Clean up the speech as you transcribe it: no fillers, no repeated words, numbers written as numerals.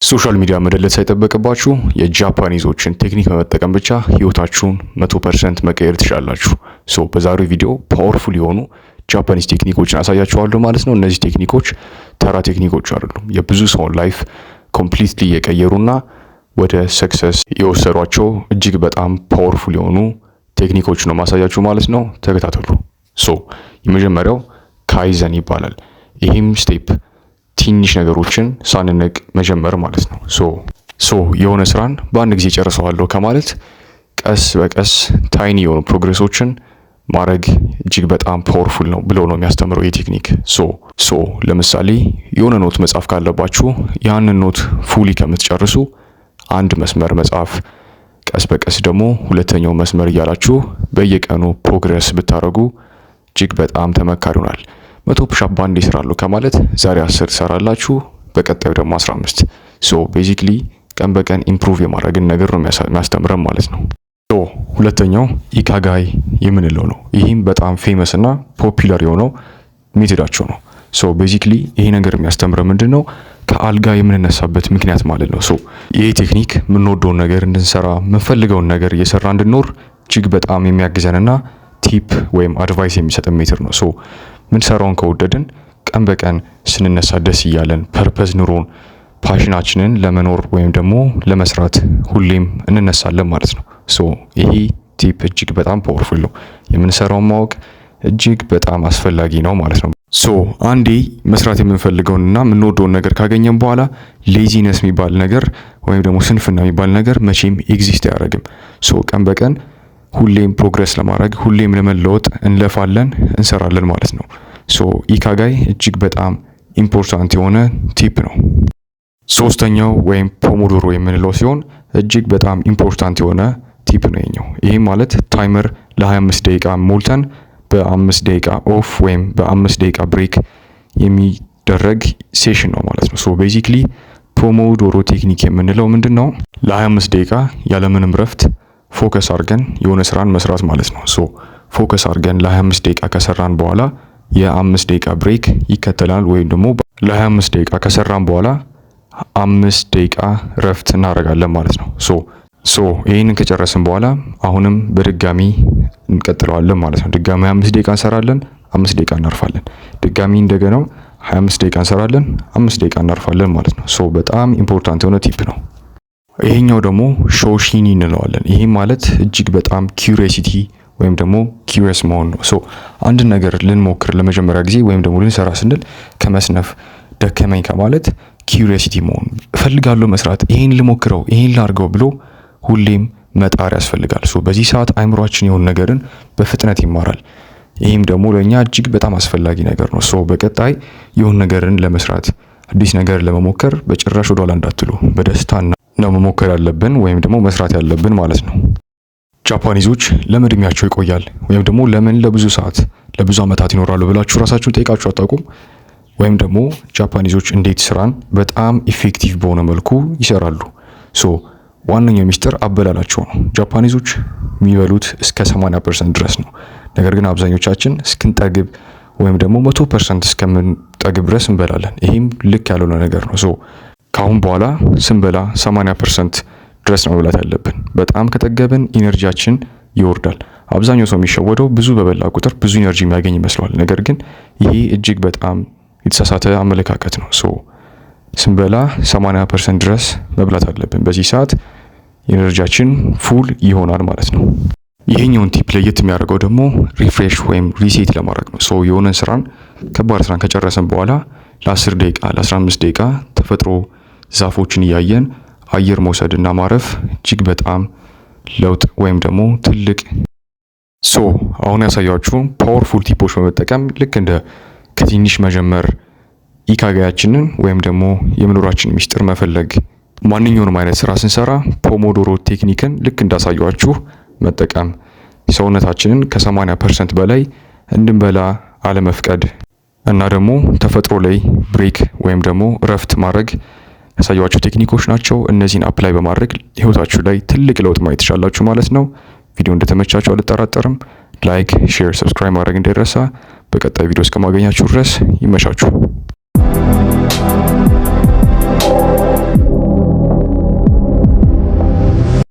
ሶሻል ሚዲያ መደለት ሳይጠበቅባችሁ የጃፓኒዞችን ቴክኒክ በመጠቀም ብቻ ህይወታችሁን 100% መቀየር ትችላላችሁ። በዛሬው ቪዲዮ ፓወርፉል የሆኑ ጃፓኒዝ ቴክኒኮችን አሳያችኋለሁ ማለት ነው። እነዚህ ቴክኒኮች ተራ ቴክኒኮች አይደሉም። የብዙ ሰውን ላይፍ ኮምፕሊትሊ የቀየሩና ወደ ሰክሰስ የወሰዷቸው እጅግ በጣም ፓወርፉል የሆኑ ቴክኒኮች ነው ማሳያችሁ ማለት ነው። ተከታተሉ። የመጀመሪያው ካይዘን ይባላል። ይህም ስቴፕ ትንሽ ነገሮችን ሳንነቅ መጀመር ማለት ነው። የሆነ ስራን በአንድ ጊዜ ጨርሰዋለሁ ከማለት ቀስ በቀስ ታይኒ የሆኑ ፕሮግሬሶችን ማድረግ እጅግ በጣም ፓወርፉል ነው ብሎ ነው የሚያስተምረው ይህ ቴክኒክ። ለምሳሌ የሆነ ኖት መጻፍ ካለባችሁ ያንን ኖት ፉሊ ከምትጨርሱ አንድ መስመር መጻፍ፣ ቀስ በቀስ ደግሞ ሁለተኛው መስመር እያላችሁ በየቀኑ ፕሮግሬስ ብታደርጉ እጅግ በጣም ተመካሪ ይሆናል። 100 ፑሽአፕ ባንዴ ይሰራሉ ከማለት ዛሬ 10 ትሰራላችሁ፣ በቀጣዩ ደግሞ 15። ቤዚክሊ ቀን በቀን ኢምፕሩቭ የማድረግን ነገር ነው የሚያስተምረን ማለት ነው። ሁለተኛው ኢካጋይ የምንለው ነው። ይህም በጣም ፌመስ እና ፖፑላር የሆነው ሜቶዳቸው ነው። ቤዚክሊ ይሄ ነገር የሚያስተምረን ምንድነው? ከአልጋ የምንነሳበት ምክንያት ማለት ነው። ይሄ ቴክኒክ የምንወደውን ነገር እንድንሰራ የምንፈልገውን ነገር እየሰራ እንድንኖር እጅግ በጣም የሚያግዘንና ቲፕ ወይም አድቫይስ የሚሰጥ ሜትር ነው። ምን ሰራውን ከወደድን ቀን በቀን ስንነሳ ደስ እያለን ፐርፐዝ ኑሮን ፓሽናችንን ለመኖር ወይም ደግሞ ለመስራት ሁሌም እንነሳለን ማለት ነው። ይሄ ቲፕ እጅግ በጣም ፓወርፉል ነው። የምንሰራውን ማወቅ እጅግ በጣም አስፈላጊ ነው ማለት ነው። አንዴ መስራት የምንፈልገውንና የምንወደውን ነገር ካገኘን በኋላ ሌዚነስ የሚባል ነገር ወይም ደግሞ ስንፍና የሚባል ነገር መቼም ኤግዚስት አያደርግም። ቀን በቀን ሁሌም ፕሮግረስ ለማድረግ ሁሌም ለመለወጥ እንለፋለን፣ እንሰራለን ማለት ነው። ኢካጋይ እጅግ በጣም ኢምፖርታንት የሆነ ቲፕ ነው። ሶስተኛው ወይም ፖሞዶሮ የምንለው ሲሆን እጅግ በጣም ኢምፖርታንት የሆነ ቲፕ ነው የኛው። ይህም ማለት ታይመር ለ25 ደቂቃ ሞልተን በ5 ደቂቃ ኦፍ ወይም በ5 ደቂቃ ብሬክ የሚደረግ ሴሽን ነው ማለት ነው። ቤዚክሊ ፖሞዶሮ ቴክኒክ የምንለው ምንድነው? ለ25 ደቂቃ ያለምንም ረፍት ፎከስ አድርገን የሆነ ስራን መስራት ማለት ነው። ፎከስ አድርገን ለ25 ደቂቃ ከሰራን በኋላ የ5 ደቂቃ ብሬክ ይከተላል። ወይም ደግሞ ለ25 ደቂቃ ከሰራን በኋላ 5 ደቂቃ ረፍት እናደርጋለን ማለት ነው። ይህንን ከጨረስን በኋላ አሁንም በድጋሚ እንቀጥለዋለን ማለት ነው። ድጋሚ 25 ደቂቃ እንሰራለን፣ 5 ደቂቃ እናርፋለን። ድጋሚ እንደገናው 25 ደቂቃ እንሰራለን፣ 5 ደቂቃ እናርፋለን ማለት ነው። በጣም ኢምፖርታንት የሆነ ቲፕ ነው። ይሄኛው ደግሞ ሾሺኒ እንለዋለን። ይሄ ማለት እጅግ በጣም ኪዩሪዮሲቲ ወይም ደግሞ ኪዩሪየስ መሆን ነው። አንድ ነገር ልንሞክር ለመጀመሪያ ጊዜ ወይም ደግሞ ልንሰራ ስንል ከመስነፍ ደከመኝ ከማለት ኪዩሪዮሲቲ መሆን እፈልጋለሁ፣ መስራት፣ ይሄን ልሞክረው፣ ይሄን ላርገው ብሎ ሁሌም መጣር ያስፈልጋል። በዚህ ሰዓት አይምሯችን የሆነ ነገርን በፍጥነት ይማራል። ይህም ደግሞ ለእኛ እጅግ በጣም አስፈላጊ ነገር ነው። በቀጣይ የሆነ ነገርን ለመስራት አዲስ ነገር ለመሞከር በጭራሽ ወደኋላ እንዳትሉ፣ በደስታ ነው መሞከር ያለብን ወይም ደግሞ መስራት ያለብን ማለት ነው። ጃፓኒዞች ለምን እድሜያቸው ይቆያል ወይም ደግሞ ለምን ለብዙ ሰዓት ለብዙ ዓመታት ይኖራሉ ብላችሁ ራሳችሁን ጠይቃችሁ አታውቁም? ወይም ደግሞ ጃፓኒዞች እንዴት ስራን በጣም ኢፌክቲቭ በሆነ መልኩ ይሰራሉ? ዋነኛው ሚስጥር አበላላቸው ነው። ጃፓኒዞች የሚበሉት እስከ 80% ድረስ ነው። ነገር ግን አብዛኞቻችን እስክንጠግብ ወይም ደግሞ 100% እስከምንጠግብ ድረስ እንበላለን። ይህም ልክ ያልሆነ ነገር ነው። ካሁን በኋላ ስንበላ 80% ድረስ ነው መብላት ያለብን። በጣም ከጠገብን ኢነርጂያችን ይወርዳል። አብዛኛው ሰው የሚሸወደው ብዙ በበላ ቁጥር ብዙ ኢነርጂ የሚያገኝ ይመስለዋል። ነገር ግን ይሄ እጅግ በጣም የተሳሳተ አመለካከት ነው። ስንበላ 80% ድረስ መብላት አለብን። በዚህ ሰዓት ኢነርጂያችን ፉል ይሆናል ማለት ነው። ይሄኛውን ቲፕ ለየት የሚያደርገው ደግሞ ሪፍሬሽ ወይም ሪሴት ለማድረግ ነው። የሆነን ስራን ከባድ ስራን ከጨረሰን በኋላ ለ10 ደቂቃ ለ15 ደቂቃ ተፈጥሮ ዛፎችን እያየን አየር መውሰድና ማረፍ እጅግ በጣም ለውጥ ወይም ደግሞ ትልቅ አሁን ያሳያችሁ ፓወርፉል ቲፖች በመጠቀም ልክ እንደ ከትንሽ መጀመር ኢካጋያችንን ወይም ደግሞ የመኖራችን ሚስጥር መፈለግ ማንኛውንም አይነት ስራ ስንሰራ ፖሞዶሮ ቴክኒክን ልክ እንዳሳያችሁ መጠቀም ሰውነታችንን ከ80% በላይ እንድንበላ አለመፍቀድ እና ደግሞ ተፈጥሮ ላይ ብሬክ ወይም ደግሞ ረፍት ማድረግ ያሳያችሁ ቴክኒኮች ናቸው። እነዚህን አፕላይ በማድረግ ህይወታችሁ ላይ ትልቅ ለውጥ ማየት ትችላላችሁ ማለት ነው። ቪዲዮ እንደተመቻችሁ አልጠራጠርም። ላይክ፣ ሼር፣ ሰብስክራይብ ማድረግ እንዳይረሳ። በቀጣይ ቪዲዮ እስከማገኛችሁ ድረስ ይመቻችሁ።